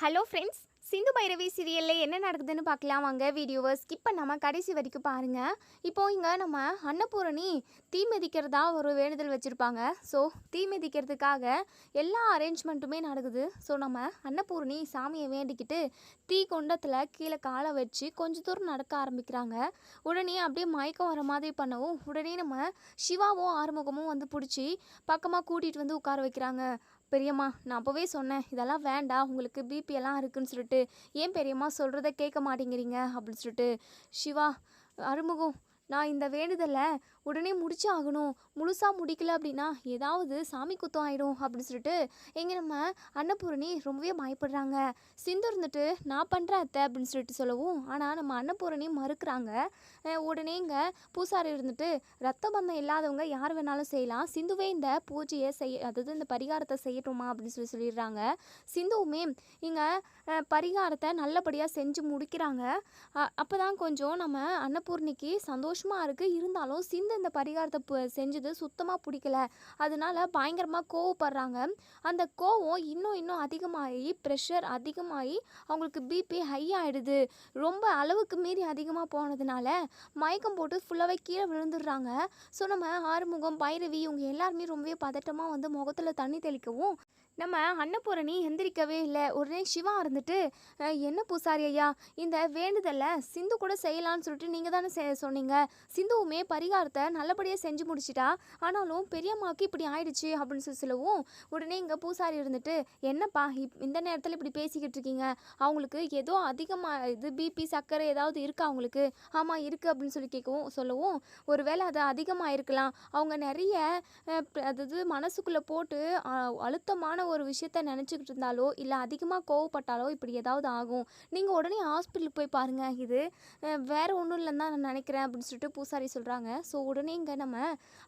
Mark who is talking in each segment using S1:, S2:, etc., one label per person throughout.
S1: Hello friends, Sindhu Bhairavi சீரியலில் என்ன நடக்குதுன்னு பார்க்கலாம் வாங்க. வீடியோவை ஸ்கிப் பண்ணாமல் கடைசி வரைக்கும் பாருங்கள். இப்போது இங்கே நம்ம அன்னபூரணி தீ மிதிக்கிறதா ஒரு வேண்டுதல் வச்சுருப்பாங்க. ஸோ தீ மிதிக்கிறதுக்காக எல்லா அரேஞ்ச்மெண்ட்டுமே நடக்குது. ஸோ நம்ம அன்னபூரணி சாமியை வேண்டிக்கிட்டு தீ குண்டத்தில் கீழே காலை வச்சு கொஞ்சம் தூரம் நடக்க ஆரம்பிக்கிறாங்க. உடனே அப்படியே மயக்கம் வர மாதிரி பண்ணவும் உடனே நம்ம சிவாவும் ஆறுமுகமும் வந்து பிடிச்சி பக்கமாக கூட்டிகிட்டு வந்து உட்கார வைக்கிறாங்க. பெரியம்மா, நான் அப்போவே சொன்னேன், இதெல்லாம் வேண்டாம், உங்களுக்கு பிபி எல்லாம் இருக்குன்னு சொல்லிட்டு, ஏன் பெரியம்மா சொல்கிறத கேட்க மாட்டேங்கிறீங்க அப்படின்னு சொல்லிட்டு. சிவா, அறுமுகம், நான் இந்த வேண்டுதலை உடனே முடிச்சு ஆகணும், முழுசாக முடிக்கல அப்படின்னா ஏதாவது சாமி குத்தம் ஆகிடும் அப்படின்னு சொல்லிட்டு எங்கே நம்ம அன்னபூரணி ரொம்பவே பயப்படுறாங்க. சிந்து இருந்துட்டு நான் பண்ணுறேன் அத்தை அப்படின்னு சொல்லிட்டு சொல்லவும், ஆனால் நம்ம அன்னபூரணி மறுக்கிறாங்க. உடனே இங்கே பூசாரி இருந்துட்டு ரத்த பந்தம் இல்லாதவங்க யார் வேணாலும் செய்யலாம், சிந்துவே இந்த பூஜையை அதாவது இந்த பரிகாரத்தை செய்யட்டுமா அப்படின்னு சொல்லிடுறாங்க. சிந்துவுமே இங்கே பரிகாரத்தை நல்லபடியாக செஞ்சு முடிக்கிறாங்க. அப்போ தான் கொஞ்சம் நம்ம அன்னபூர்ணிக்கு சந்தோஷமாக இருக்குது. இருந்தாலும் சிந்து இந்த பரிகாரத்தை செஞ்சது சுத்தமாக பிடிக்கல. அதனால பயங்கரமாக கோவப்படுறாங்க. அந்த கோவம் இன்னும் அதிகமாகி ப்ரெஷர் அதிகமாகி அவங்களுக்கு பிபி ஹை ஆகிடுது. ரொம்ப அளவுக்கு மீறி அதிகமாக போனதுனால மயக்கம் போட்டு ஃபுல்லாகவே கீழே விழுந்துடுறாங்க. ஸோ நம்ம ஆறுமுகம், பைரவி இவங்க எல்லாருமே ரொம்பவே பதட்டமாக வந்து முகத்தில் தண்ணி தெளிக்கவும் நம்ம அன்னபூரணி எந்திரிக்கவே இல்லை. உடனே சிவா இருந்துட்டு, என்ன பூசாரி ஐயா, இந்த வேண்டுதலை சிந்து கூட செய்யலான்னு சொல்லிட்டு நீங்கள் தானே சொன்னீங்க, சிந்துவுமே பரிகாரத்தை நல்லபடியாக செஞ்சு முடிச்சிட்டா, ஆனாலும் பெரியம்மாவுக்கு இப்படி ஆயிடுச்சு அப்படின்னு சொல்லவும் உடனே இங்கே பூசாரி இருந்துட்டு, என்னப்பா இந்த நேரத்தில் இப்படி பேசிக்கிட்டு இருக்கீங்க, அவங்களுக்கு ஏதோ அதிகமாக இது பிபி சர்க்கரை ஏதாவது இருக்கா அவங்களுக்கு? ஆமாம் இருக்குது அப்படின்னு சொல்லவும், ஒருவேளை அது அதிகமாக இருக்கலாம், அவங்க நிறைய அதாவது மனசுக்குள்ளே போட்டு அழுத்தமான ஒரு விஷயத்த நினச்சிக்கிட்டு இருந்தாலோ இல்லை அதிகமாக கோவப்பட்டாலோ இப்படி ஏதாவது ஆகும், நீங்கள் உடனே ஹாஸ்பிட்டலுக்கு போய் பாருங்கள், இது வேறு ஒன்றும் இல்லைன்னு தான் நான் நினைக்கிறேன் அப்படின்னு சொல்லிட்டு பூசாரி சொல்கிறாங்க. ஸோ உடனே இங்கே நம்ம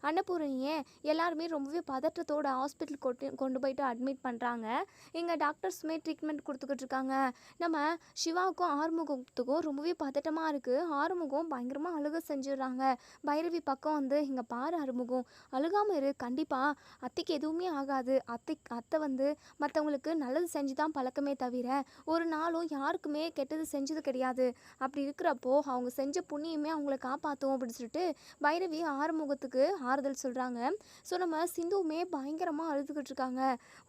S1: அன்னபூரணியை எல்லாருமே ரொம்பவே பதற்றத்தோட ஹாஸ்பிட்டல் கொண்டு போயிட்டு அட்மிட் பண்ணுறாங்க. இங்கே டாக்டர்ஸுமே ட்ரீட்மெண்ட் கொடுத்துக்கிட்டு இருக்காங்க. நம்ம சிவாவுக்கும் ஆறுமுகத்துக்கும் ரொம்பவே பதட்டமாக இருக்குது. ஆறுமுகம் பயங்கரமாக அழுக செஞ்சிடுறாங்க. பைரவி பக்கம் வந்து, இங்கே பாரு ஆறுமுகம், அழுகாமல் இரு, கண்டிப்பாக அத்தைக்கு எதுவுமே ஆகாது, அத்தை வந்து மற்றவங்களுக்கு நல்லது செஞ்சு தான் பழக்கமே தவிர ஒரு நாளும் யாருக்குமே கெட்டது செஞ்சது கிடையாது. அப்படி இருக்கிறப்போ அவங்க செஞ்ச புண்ணியமே அவங்கள காப்பாற்றும் அப்படின்னு சொல்லிட்டு பைரவி ஆறுமுகத்துக்கு ஆறுதல் சொல்கிறாங்க. ஸோ நம்ம சிந்துவுமே பயங்கரமாக அழுதுகிட்டு இருக்காங்க.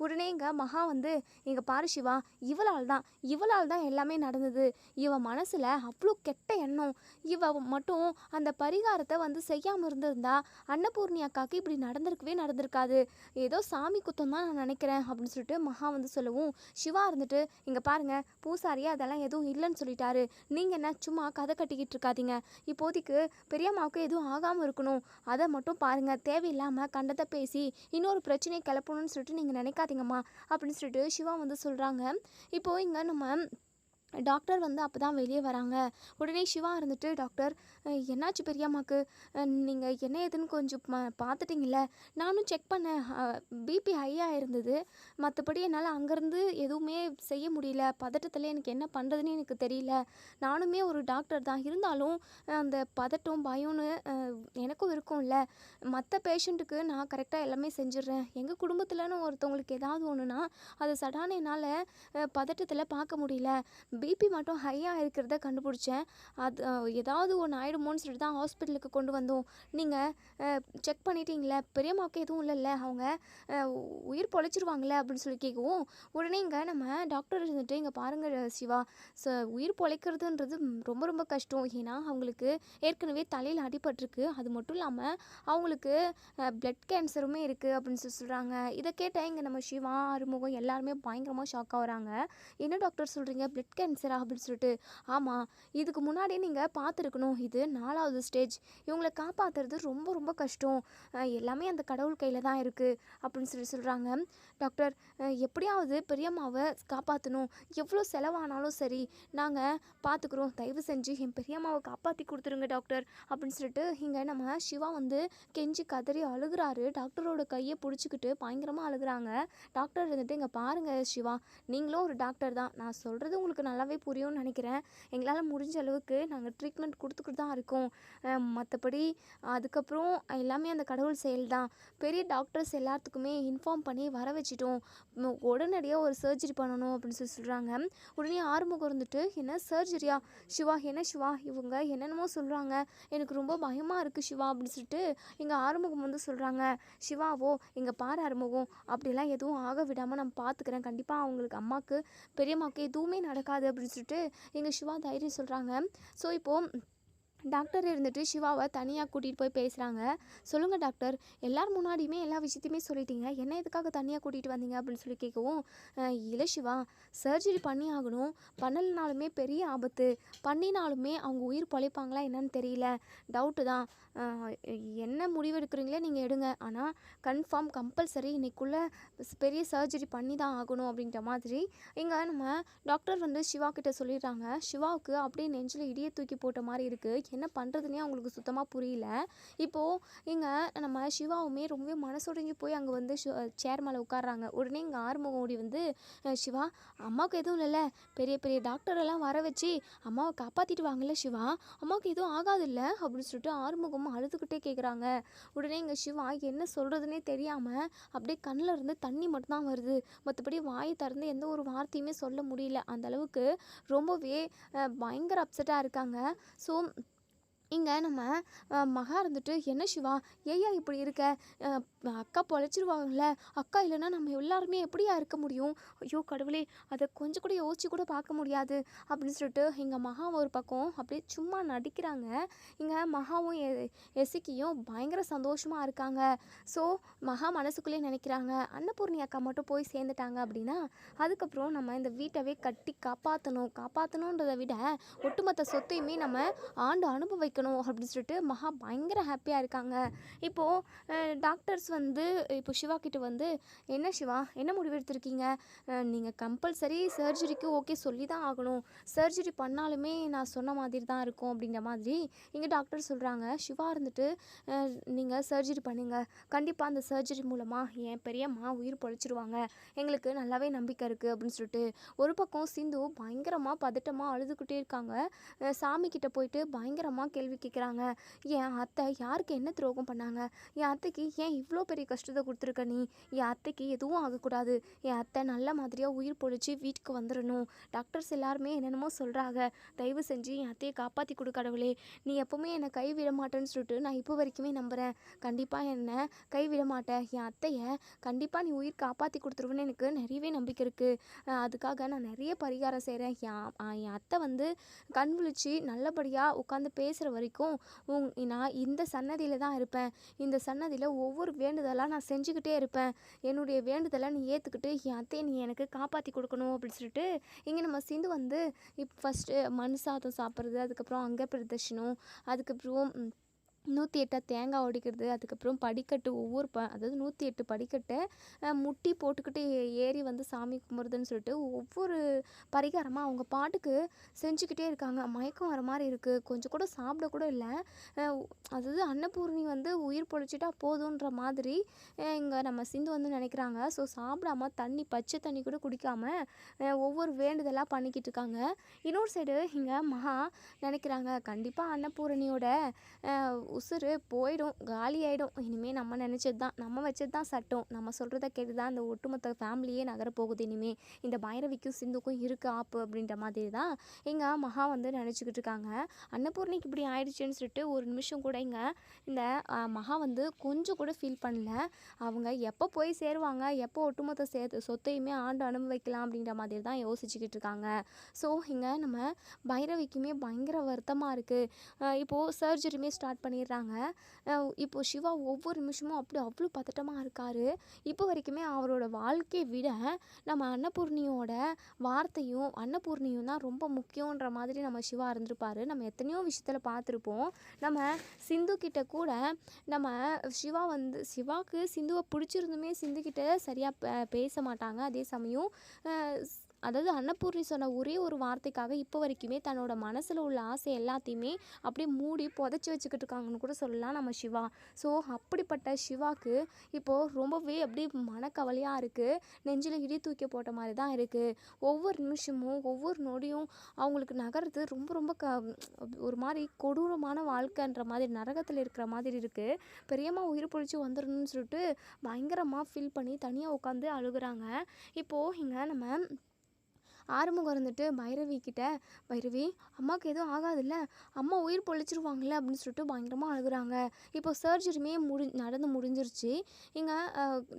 S1: உடனே இங்கே மகா வந்து, இங்கே பாரு சிவா, இவளால் தான் எல்லாமே நடந்தது, இவ மனசில் அவ்வளோ கெட்ட எண்ணம், இவ மட்டும் அந்த பரிகாரத்தை வந்து செய்யாமல் இருந்திருந்தா அன்னபூர்ணி அக்காவுக்கு இப்படி நடந்திருக்காது, ஏதோ சாமி குத்தம் தான் நான் நினைக்கிறேன் அப்படின்னு சொல்லிட்டு மகா வந்து சொல்லவும், சிவா இருந்துட்டு, இங்கே பாருங்கள் பூசாரியே அதெல்லாம் எதுவும் இல்லைன்னு சொல்லிட்டாரு, நீங்கள் என்ன சும்மா கதை கட்டிக்கிட்டு இருக்காதீங்க, இப்போதைக்கு பெரியம்மாவுக்கு எதுவும் ஆகாமல் இருக்கணும், அதை மட்டும் பாருங்கள், தேவையில்லாமல் கண்டதை பேசி இன்னொரு பிரச்சனையை கிளப்பணும்னு சொல்லிட்டு நீங்கள் நினைக்காதீங்கம்மா அப்படின்னு சொல்லிட்டு சிவா வந்து சொல்கிறாங்க. இப்போது இங்கே நம்ம டாக்டர் வந்து அப்போ தான் வெளியே வராங்க. உடனே சிவா இருந்துட்டு, டாக்டர் என்னாச்சு பெரியம்மாக்கு, நீங்கள் என்ன ஏதுன்னு கொஞ்சம் பார்த்துட்டிங்கள, நானும் செக் பண்ணேன், பிபி ஹையாக இருந்தது, மற்றபடி என்னால் அங்கேருந்து எதுவுமே செய்ய முடியல, பதட்டத்தில் எனக்கு என்ன பண்ணுறதுன்னு எனக்கு தெரியல, நானுமே ஒரு டாக்டர் தான், இருந்தாலும் அந்த பதட்டம் பயம்னு எனக்கும் இருக்கும்ல, மற்ற பேஷண்ட்டுக்கு நான் கரெக்டாக எல்லாமே செஞ்சிடுறேன், எங்கள் குடும்பத்தில்னு ஒருத்தவங்களுக்கு ஏதாவது ஒன்றுனா அதை சடான என்னால் பதட்டத்தில் பார்க்க முடியல, பிபி மட்டும் ஹையாக இருக்கிறத கண்டுபிடிச்சேன், அது ஏதாவது ஒன்று ஆகிடுமோன்னு சொல்லிட்டு தான் ஹாஸ்பிட்டலுக்கு கொண்டு வந்தோம், நீங்கள் செக் பண்ணிட்டீங்களே, பெரியம்மாவுக்கு எதுவும் இல்லைல்ல, அவங்க உயிர் பொழைச்சிருவாங்களே அப்படின்னு சொல்லி கேட்கவும், உடனே இங்கே நம்ம டாக்டர் இருந்துட்டு, இங்கே பாருங்கள் சிவா, உயிர் பொழைக்கிறதுன்றது ரொம்ப ரொம்ப கஷ்டம், ஏன்னா அவங்களுக்கு ஏற்கனவே தலையில் அடிபட்டிருக்கு, அது மட்டும் இல்லாமல் அவங்களுக்கு பிளட் கேன்சருமே இருக்குது அப்படின்னு சொல்கிறாங்க. இதை கேட்டால் இங்கே நம்ம சிவா, ஆறுமுகம் எல்லாருமே பயங்கரமாக ஷாக்காக வராங்க. என்ன டாக்டர் சொல்கிறீங்க, பிளட் கேன்சரா அப்படின்னு சொல்லிட்டு. ஆமாம், இதுக்கு முன்னாடியே நீங்கள் பார்த்துருக்கணும், இது 4வது ஸ்டேஜ், இவங்களை காப்பாற்றுறது ரொம்ப ரொம்ப கஷ்டம், எல்லாமே அந்த கடவுள் கையில் தான் இருக்குது அப்படின்னு சொல்கிறாங்க. டாக்டர், எப்படியாவது பெரியம்மாவை காப்பாற்றணும், எவ்வளோ செலவானாலும் சரி நாங்கள் பார்த்துக்குறோம், தயவு செஞ்சு என் பெரியம்மாவை காப்பாற்றி கொடுத்துருங்க டாக்டர் அப்படின்னு சொல்லிட்டு இங்கே நம்ம சிவா வந்து கெஞ்சி கதறி அழுகிறாரு. டாக்டரோட கையை பிடிச்சிக்கிட்டு பயங்கரமாக அழுகிறாங்க. டாக்டர் இருந்துட்டு, இங்கே பாருங்கள் சிவா, நீங்களும் ஒரு டாக்டர் தான், நான் சொல்கிறது உங்களுக்கு நல்லாவே புரியும்னு நினைக்கிறேன். எங்களால் முடிஞ்ச அளவுக்கு நாங்கள் ட்ரீட்மெண்ட் கொடுத்துக்கிட்டு தான் இருக்கோம். மற்றபடி அதுக்கப்புறம் எல்லாமே அந்த கடவுள் செயல் தான். பெரிய டாக்டர்ஸ் எல்லாத்துக்குமே இன்ஃபார்ம் பண்ணி வர வச்சுட்டோம். உடனடியாக ஒரு சர்ஜரி பண்ணணும் அப்படின்னு சொல்கிறாங்க. உடனே ஆறுமுகம் இருந்துட்டு, என்ன சர்ஜரியா சிவா, என்ன சிவா இவங்க என்னென்னமோ சொல்கிறாங்க, எனக்கு ரொம்ப பயமாக இருக்குது சிவா அப்படின்னு சொல்லிட்டு எங்கள் ஆறுமுகம் வந்து சொல்கிறாங்க. சிவாவோ, இங்கே பாரு ஆறுமுகம், அப்படிலாம் எதுவும் ஆக விடாமல் நான் பார்த்துக்கிறேன், கண்டிப்பாக அவங்களுக்கு அம்மாவுக்கு பெரியம்மாவுக்கு எதுவுமே நடக்காது அப்படின்னு சொல்லிட்டு எங்கள் சிவா தைரியம் சொல்கிறாங்க. ஸோ இப்போது டாக்டர் இருந்துட்டு சிவாவை தனியாக கூட்டிகிட்டு போய் பேசுகிறாங்க. சொல்லுங்கள் டாக்டர், எல்லார் முன்னாடியுமே எல்லா விஷயத்தையுமே சொல்லிட்டீங்க, என்ன எதுக்காக தனியாக கூட்டிகிட்டு வந்தீங்க அப்படின்னு சொல்லி கேட்கவும், இல்லை சிவா, சர்ஜரி பண்ணி ஆகணும், பண்ணலைனாலுமே பெரிய ஆபத்து, பண்ணினாலுமே அவங்க உயிர் பொழைப்பாங்களா என்னன்னு தெரியல, டவுட்டு தான். என்ன முடிவு எடுக்கிறீங்களே நீங்கள் எடுங்க, ஆனால் கன்ஃபார்ம் கம்பல்சரி இன்னைக்குள்ளே பெரிய சர்ஜரி பண்ணி தான் ஆகணும் அப்படின்ற மாதிரி இங்கே நம்ம டாக்டர் வந்து சிவா கிட்ட சொல்லிடுறாங்க. சிவாவுக்கு அப்படியே நெஞ்சில் இடியை தூக்கி போட்ட மாதிரி இருக்குது. என்ன பண்ணுறதுனே அவங்களுக்கு சுத்தமாக புரியல. இப்போது இங்கே நம்ம சிவாவுமே ரொம்பவே மனசுடைஞ்சு போய் அங்கே வந்து சேர் மேலே உட்காடுறாங்க. உடனே இங்கே ஆறுமுகம் ஓடி வந்து, சிவா அம்மாவுக்கு எதுவும் இல்லைல்ல, பெரிய பெரிய டாக்டரெல்லாம் வர வச்சு அம்மாவை காப்பாற்றிட்டு வாங்கல சிவா, அம்மாவுக்கு எதுவும் ஆகாது இல்லை அப்படின்னு சொல்லிட்டு ஆறுமுகமும் அழுதுகிட்டே கேட்குறாங்க. உடனே இங்கே சிவா என்ன சொல்கிறதுனே தெரியாமல் அப்படியே கண்ணில் இருந்து தண்ணி மட்டும்தான் வருது, மற்றபடி வாயை திறந்து எந்த ஒரு வார்த்தையுமே சொல்ல முடியல. அந்த அளவுக்கு ரொம்பவே பயங்கர அப்செட்டாக இருக்காங்க. ஸோ இங்கே நம்ம மகா இருந்துட்டு, என்ன சிவா ஏயா இப்படி இருக்க, அக்கா பொழைச்சிருவாங்கல்ல, அக்கா இல்லைன்னா நம்ம எல்லாருமே எப்படியா இருக்க முடியும், ஐயோ கடவுளே, அதை கொஞ்சம் கூட யோசிச்சு கூட பார்க்க முடியாது அப்படின்னு சொல்லிட்டு எங்கள் மகா ஒரு பக்கம் அப்படியே சும்மா நடிக்கிறாங்க. இங்கே மகாவும் எசிக்கியும் பயங்கர சந்தோஷமாக இருக்காங்க. ஸோ மகா மனசுக்குள்ளே நினைக்கிறாங்க, அன்னபூர்ணி அக்கா மட்டும் போய் சேர்ந்துட்டாங்க அப்படின்னா அதுக்கப்புறம் நம்ம இந்த வீட்டவே கட்டி காப்பாற்றணுன்றதை விட ஒட்டுமொத்த சொத்தையுமே நம்ம ஆண்டு அனுபவிக்கணும் அப்படின்னு சொல்லிட்டு மகா பயங்கர ஹாப்பியாக இருக்காங்க. இப்போது டாக்டர்ஸ் வந்து இப்போ சிவா கிட்ட வந்து, என்ன சிவா என்ன முடிவு எடுத்திருக்கீங்க, நீங்கள் கம்பல்சரி சர்ஜரிக்கு ஓகே சொல்லி தான் ஆகணும், சர்ஜரி பண்ணாலுமே நான் சொன்ன மாதிரி தான் இருக்கும் அப்படின்ற மாதிரி இங்கே டாக்டர் சொல்கிறாங்க. சிவா இருந்துட்டு, நீங்கள் சர்ஜரி பண்ணுங்க, கண்டிப்பாக அந்த சர்ஜரி மூலமாக என் பெரியம்மா உயிர் பொழைச்சிருவாங்க, எங்களுக்கு நல்லாவே நம்பிக்கை இருக்குது அப்படின்னு சொல்லிட்டு ஒரு பக்கம் சிந்து பயங்கரமாக பதட்டமாக அழுதுகிட்டே இருக்காங்க. சாமி கிட்ட போயிட்டு பயங்கரமாக கேள்வி கேட்குறாங்க. என் அத்தை யாருக்கு என்ன துரோகம் பண்ணாங்க, என் அத்தைக்கு ஏன் இவ்வளோ பெரிய கஷ்டத்தை கொடுத்துருக்க நீ, என் அத்தைக்கு எதுவும் ஆகக்கூடாது, என் அத்தை நல்ல மாதிரியாக உயிர் பொழைச்சி வீட்டுக்கு வந்துடணும், டாக்டர்ஸ் எல்லாருமே என்னென்னமோ சொல்கிறாங்க, தயவு செஞ்சு என் அத்தையை காப்பாற்றி கொடு கடவுளே, நீ எப்போவுமே என்னை கைவிட மாட்டேன்னு சொல்லிட்டு நான் இப்போ வரைக்குமே நம்புகிறேன், கண்டிப்பாக என்னை கைவிட மாட்டேன், என் அத்தையை கண்டிப்பாக நீ உயிர் காப்பாற்றி கொடுத்துருவேன்னு எனக்கு நிறையவே நம்பிக்கை இருக்குது, அதுக்காக நான் நிறைய பரிகாரம் செய்கிறேன், என் அத்தை வந்து கண் விழிச்சு நல்லபடியாக உட்காந்து பேசுகிற வரைக்கும் நான் இந்த சன்னதியில் தான் இருப்பேன், இந்த சன்னதியில் ஒவ்வொரு வேண்டுதலாக நான் செஞ்சுக்கிட்டே இருப்பேன், என்னுடைய வேண்டுதலை நீ ஏற்றுக்கிட்டு என் அத்தையை நீ எனக்கு காப்பாற்றி கொடுக்கணும் அப்படின்னு சொல்லிட்டு இங்கே நம்ம சிந்து வந்து இப்போ ஃபஸ்ட்டு மண் சாதம் சாப்பிட்றது, அதுக்கப்புறம் அங்க பிரதர்ஷனம், அதுக்கப்புறம் 108 தேங்காய் உடைக்கிறது, அதுக்கப்புறம் படிக்கட்டு ஒவ்வொரு அதாவது 108 படிக்கட்டை முட்டி போட்டுக்கிட்டு ஏறி வந்து சாமி கும்பிட்றதுன்னு சொல்லிட்டு ஒவ்வொரு பரிகாரமாக அவங்க பாட்டுக்கு செஞ்சுக்கிட்டே இருக்காங்க. மயக்கம் வர மாதிரி இருக்குது, கொஞ்சம் கூட சாப்பிட கூட இல்லை. அதாவது அன்னபூர்ணி வந்து உயிர் பொழைச்சிட்டா போதுன்ற மாதிரி இங்கே நம்ம சிந்து வந்து நினைக்கிறாங்க. ஸோ சாப்பிடாம பச்சை தண்ணி கூட குடிக்காமல் ஒவ்வொரு வேண்டுதலாக பண்ணிக்கிட்டு இருக்காங்க. இன்னொரு சைடு இங்கே மகா நினைக்கிறாங்க, கண்டிப்பாக அன்னபூரணியோட உசுறு போயிடும், காலி ஆகிடும், இனிமேல் நம்ம நினச்சது தான், நம்ம வச்சது தான் சட்டம், நம்ம சொல்கிறத கேட்டு தான் அந்த ஒட்டுமொத்த ஃபேமிலியே நகரப்போகுது, இனிமேல் இந்த பைரவிக்கும் சிந்துக்கும் இருக்குது ஆப்பு அப்படின்ற மாதிரி தான் எங்கள் மகா வந்து நினச்சிக்கிட்டு இருக்காங்க. அன்னபூர்ணிக்கு இப்படி ஆயிடுச்சுன்னு சொல்லிட்டு ஒரு நிமிஷம் கூட இங்கே இந்த மகா வந்து கொஞ்சம் கூட ஃபீல் பண்ணல. அவங்க எப்போ போய் சேருவாங்க, எப்போ ஒட்டுமொத்த சொத்தையுமே ஆண்டு அனுபவிக்கலாம் அப்படின்ற மாதிரி தான் யோசிச்சுக்கிட்டு இருக்காங்க. ஸோ இங்கே நம்ம பைரவிக்குமே பயங்கர வருத்தமாக இருக்குது. இப்போது சர்ஜரியுமே ஸ்டார்ட் பண்ணிடுறாங்க. இப்போது சிவா ஒவ்வொரு நிமிஷமும் அவ்வளோ பதட்டமாக இருக்கார். இப்போ வரைக்குமே அவரோட வாழ்க்கையை விட நம்ம அன்னபூர்ணியோட வார்த்தையும் அன்னபூர்ணியும் தான் ரொம்ப முக்கியன்ற மாதிரி நம்ம சிவா இருந்திருப்பார். நம்ம எத்தனையோ விஷயத்தில் பார்த்துருப்போம். நம்ம சிந்து கிட்ட கூட நம்ம சிவா வந்து சிவாவுக்கு சிந்துவை பிடிச்சிருந்துமே சிந்துக்கிட்ட சரியாக பேச மாட்டாங்க. அதே சமயம் அதாவது அன்னபூர்ணி சொன்ன ஒரே ஒரு வார்த்தைக்காக இப்போ வரைக்குமே தன்னோட மனசில் உள்ள ஆசை எல்லாத்தையுமே அப்படியே மூடி புதைச்சி வச்சுக்கிட்டு இருக்காங்கன்னு கூட சொல்லலாம் நம்ம சிவா. ஸோ அப்படிப்பட்ட சிவாக்கு இப்போது ரொம்பவே அப்படியே மனக்கவலையாக இருக்குது, நெஞ்சில் இடி தூக்கி போட்ட மாதிரி தான் இருக்குது. ஒவ்வொரு நிமிஷமும் ஒவ்வொரு நொடியும் அவங்களுக்கு நகர்றது ரொம்ப ரொம்ப ஒரு மாதிரி கொடூரமான வாழ்க்கைன்ற மாதிரி நரகத்தில் இருக்கிற மாதிரி இருக்குது. பெரியம்மா உயிர் பொழிச்சு வந்துடணும்னு சொல்லிட்டு பயங்கரமாக ஃபீல் பண்ணி தனியாக உட்காந்து அழுகுறாங்க. இப்போது இங்கே நம்ம ஆறுமுகம் இருந்துட்டு பைரவி கிட்ட, பைரவி அம்மாவுக்கு எதுவும் ஆகாதுல்ல, அம்மா உயிர் பொழிச்சிருவாங்கல்ல அப்படின்னு சொல்லிட்டு பயங்கரமாக அழுகுறாங்க. இப்போ சர்ஜரியுமே நடந்து முடிஞ்சிருச்சு. இங்கே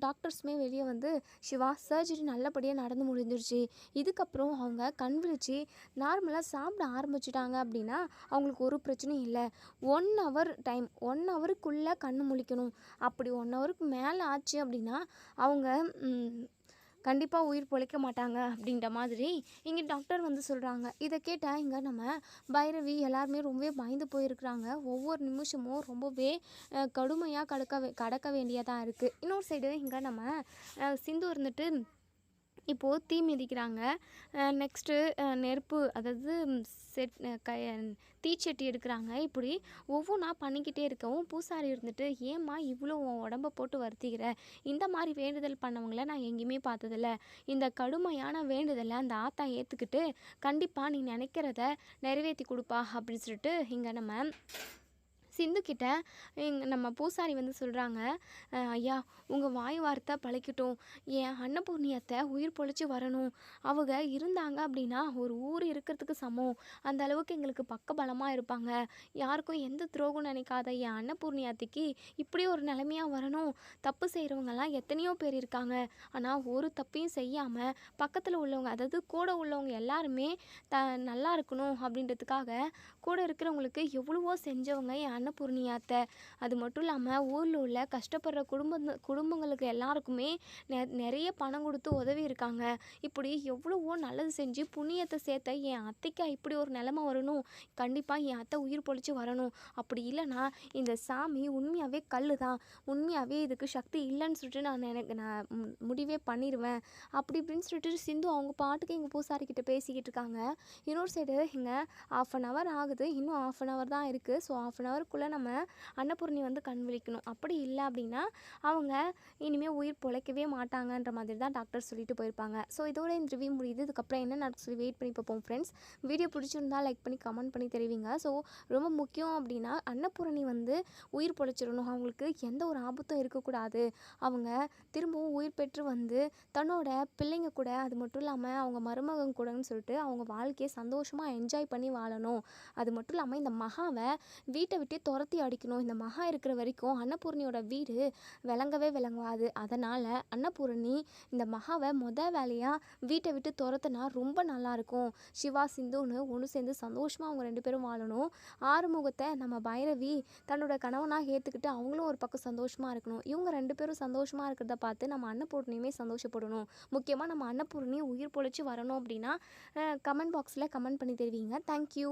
S1: டாக்டர்ஸுமே வெளியே வந்து, சிவா சர்ஜரி நல்லபடியாக நடந்து முடிஞ்சிருச்சு, இதுக்கப்புறம் அவங்க கண் விழிச்சு நார்மலாக சாப்பிட ஆரம்பிச்சிட்டாங்க அப்படின்னா அவங்களுக்கு ஒரு பிரச்சனையும் இல்லை. 1 ஹவர் டைம், 1 ஹவருக்குள்ளே கண் முழிக்கணும். அப்படி 1 ஹவருக்கு மேலே ஆச்சு அப்படின்னா அவங்க கண்டிப்பாக உயிர் பொழைக்க மாட்டாங்க அப்படின்ற மாதிரி இங்கே டாக்டர் வந்து சொல்கிறாங்க. இதை கேட்டால் இங்கே நம்ம பைரவி எல்லாருமே ரொம்பவே பயந்து போயிருக்கிறாங்க. ஒவ்வொரு நிமிஷமும் ரொம்பவே கடுமையாக கடக்க வேண்டியதாக இருக்குது. இன்னொரு சைடு இங்கே நம்ம சிந்து இருந்துட்டு இப்போது தீ மிதிக்கிறாங்க. நெக்ஸ்ட்டு நெருப்பு, அதாவது தீச்சட்டி எடுக்கிறாங்க. இப்படி ஒவ்வொன்றா பண்ணிக்கிட்டே இருக்கவும் பூசாரி இருந்துட்டு, ஏம்மா இவ்வளோ உடம்ப போட்டு வருத்திக்கிற, இந்த மாதிரி வேண்டுதல் பண்ணவங்கள நான் எங்கேயுமே பார்த்ததில்ல, இந்த கடுமையான வேண்டுதலை அந்த ஆத்தா ஏற்றுக்கிட்டு கண்டிப்பாக நீ நினைக்கிறத நிறைவேற்றி கொடுப்பா அப்படின்னு சொல்லிட்டு இங்கே நம்ம சிந்துக்கிட்ட நம்ம பூசாரி வந்து சொல்கிறாங்க, ஐயா உங்கள் வாய் வார்த்தை பழிக்கட்டும், என் அன்னபூர்ணியத்தை உயிர் பொழைச்சி வரணும், அவங்க இருந்தாங்க அப்படின்னா ஒரு ஊர் இருக்கிறதுக்கு சமம், அந்த அளவுக்கு எங்களுக்கு பக்கபலமாக இருப்பாங்க, யாருக்கும் எந்த துரோகம் நினைக்காத என் அன்னபூர்ணியாத்திக்கு இப்படி ஒரு நிலைமையாக வரணும். தப்பு செய்கிறவங்கலாம் எத்தனையோ பேர் இருக்காங்க, ஆனால் ஒரு தப்பையும் செய்யாமல் பக்கத்தில் உள்ளவங்க, அதாவது கூட உள்ளவங்க எல்லாருமே நல்லா இருக்கணும் அப்படின்றதுக்காக கூட இருக்கிறவங்களுக்கு எவ்வளவோ செஞ்சவங்க என் அன்னபூர்ணியாத்தை. அது மட்டும் இல்லாமல் ஊரில் உள்ள கஷ்டப்படுற குடும்பங்களுக்கு எல்லாருக்குமே நிறைய பணம் கொடுத்து உதவி இருக்காங்க. இப்படி எவ்வளவோ நல்லது செஞ்சு புண்ணியத்தை சேர்த்த என் அத்தைக்கு இப்படி ஒரு நிலைமை வரணும், கண்டிப்பாக என் அத்தை உயிர் பொழிச்சு வரணும், அப்படி இல்லைன்னா இந்த சாமி உண்மையாகவே கல் தான், உண்மையாகவே இதுக்கு சக்தி இல்லைன்னு சொல்லிட்டு நான் முடிவே பண்ணிடுவேன் அப்படி இப்படின்னு சொல்லிட்டு சிந்து அவங்க பாட்டுக்கு எங்கள் பூசாரிக்கிட்ட பேசிக்கிட்டு இருக்காங்க. இன்னொரு சைடு இங்கே 1/2 hour ஆகுது, இன்னும் 1/2 hour தான் இருக்குது. ஸோ 1/2 hourக்குள்ளே நம்ம அன்னபூர்ணி வந்து கண் விழிக்கணும். அப்படி இல்லை அப்படின்னா அவங்க இனிமேல் உயிர் பொழைக்கவே மாட்டாங்கன்ற மாதிரி தான் டாக்டர் சொல்லிட்டு போயிருப்பாங்க. ஸோ இதோட இந்த ரிவ்யூ முடியுது. இதுக்கப்புறம் என்ன நடக்கும் சொல்லி வெயிட் பண்ணி பார்ப்போம் ஃப்ரெண்ட்ஸ். வீடியோ பிடிச்சிருந்தா லைக் பண்ணி கமெண்ட் பண்ணி தெரிவிங்க. ஸோ ரொம்ப முக்கியம் அப்படின்னா அன்னபூரணி வந்து உயிர் பொழைச்சிடணும், அவங்களுக்கு எந்த ஒரு ஆபத்தும் இருக்கக்கூடாது, அவங்க திரும்பவும் உயிர் பெற்று வந்து தன்னோட பிள்ளைங்க கூட, அது மட்டும் இல்லாமல் அவங்க மருமகன் கூடன்னு சொல்லிட்டு அவங்க வாழ்க்கையை சந்தோஷமாக என்ஜாய் பண்ணி வாழணும். அது மட்டும் இல்லாமல் இந்த மகாவை வீட்டை விட்டு துரத்தி அடிக்கணும். இந்த மகா இருக்கிற வரைக்கும் அன்னபூர்ணியோட வீடு விளங்காது. அதனால் அன்னபூர்ணி இந்த மகாவை வேலையாக வீட்டை விட்டு துரத்துனா ரொம்ப நல்லாயிருக்கும். சிவா சிந்துன்னு ஒன்று சேர்ந்து சந்தோஷமாக அவங்க 2 பேரும் வாழணும். ஆறுமுகத்தை நம்ம பைரவி தன்னோட கணவனாக ஏற்றுக்கிட்டு அவங்களும் ஒரு பக்கம் சந்தோஷமாக இருக்கணும். இவங்க 2 பேரும் சந்தோஷமாக இருக்கிறத பார்த்து நம்ம அன்னபூர்ணியுமே சந்தோஷப்படணும். முக்கியமாக நம்ம அன்னபூர்ணி உயிர் பொழைச்சி வரணும் அப்படின்னா கமெண்ட் பாக்ஸில் கமெண்ட் பண்ணி தெரிவிங்க. தேங்க்யூ.